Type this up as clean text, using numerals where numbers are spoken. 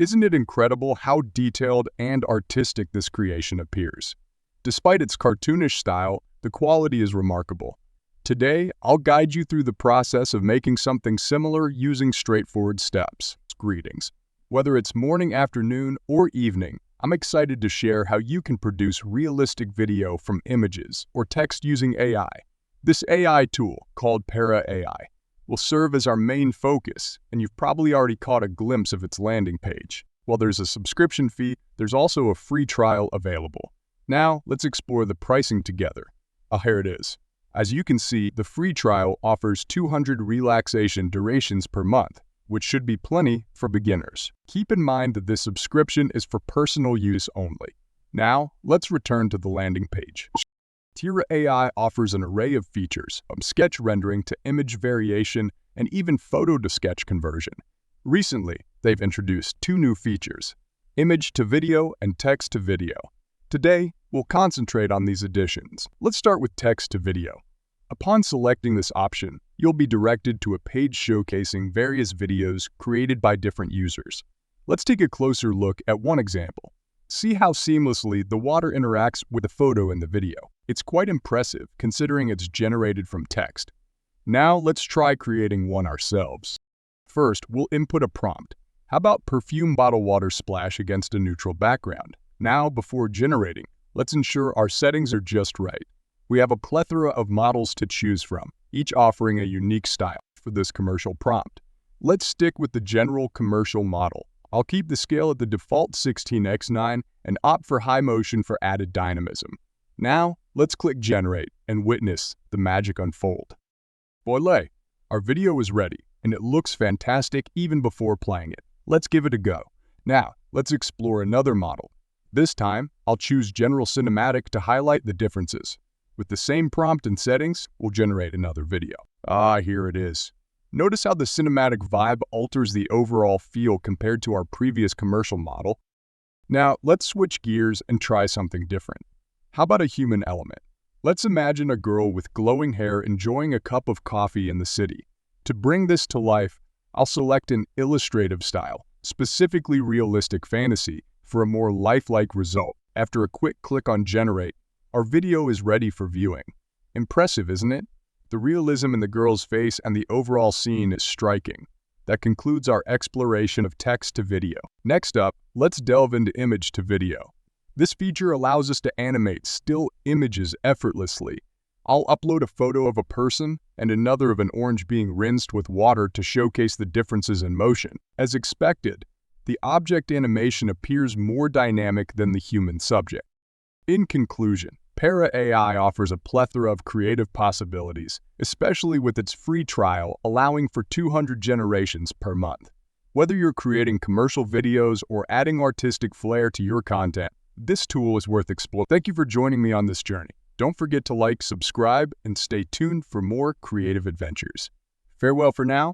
Isn't it incredible how detailed and artistic this creation appears? Despite its cartoonish style, the quality is remarkable. Today, I'll guide you through the process of making something similar using straightforward steps. Greetings. Whether it's morning, afternoon, or evening, I'm excited to share how you can produce realistic video from images or text using AI. This AI tool, called PromeAI, will serve as our main focus, and you've probably already caught a glimpse of its landing page. While there's a subscription fee, there's also a free trial available. Now, let's explore the pricing together. Here it is. As you can see, the free trial offers 200 relaxation durations per month, which should be plenty for beginners. Keep in mind that this subscription is for personal use only. Now, let's return to the landing page. PromeAI offers an array of features, from sketch rendering to image variation and even photo-to-sketch conversion. Recently, they've introduced two new features, image to video and text to video. Today, we'll concentrate on these additions. Let's start with text to video. Upon selecting this option, you'll be directed to a page showcasing various videos created by different users. Let's take a closer look at one example. See how seamlessly the water interacts with the photo in the video. It's quite impressive considering it's generated from text. Now let's try creating one ourselves. First, we'll input a prompt. How about perfume bottle water splash against a neutral background? Now, before generating, let's ensure our settings are just right. We have a plethora of models to choose from, each offering a unique style for this commercial prompt. Let's stick with the general commercial model. I'll keep the scale at the default 16:9 and opt for high motion for added dynamism. Now, let's click Generate and witness the magic unfold. Voila! Our video is ready, and it looks fantastic even before playing it. Let's give it a go. Now, let's explore another model. This time, I'll choose General Cinematic to highlight the differences. With the same prompt and settings, we'll generate another video. Here it is. Notice how the cinematic vibe alters the overall feel compared to our previous commercial model. Now, let's switch gears and try something different. How about a human element? Let's imagine a girl with glowing hair enjoying a cup of coffee in the city. To bring this to life, I'll select an illustrative style, specifically realistic fantasy, for a more lifelike result. After a quick click on Generate, our video is ready for viewing. Impressive, isn't it? The realism in the girl's face and the overall scene is striking. That concludes our exploration of text to video. Next up, let's delve into image to video. This feature allows us to animate still images effortlessly. I'll upload a photo of a person and another of an orange being rinsed with water to showcase the differences in motion. As expected, the object animation appears more dynamic than the human subject. In conclusion, PromeAI offers a plethora of creative possibilities, especially with its free trial allowing for 200 generations per month. Whether you're creating commercial videos or adding artistic flair to your content, this tool is worth exploring. Thank you for joining me on this journey. Don't forget to like, subscribe, and stay tuned for more creative adventures. Farewell for now.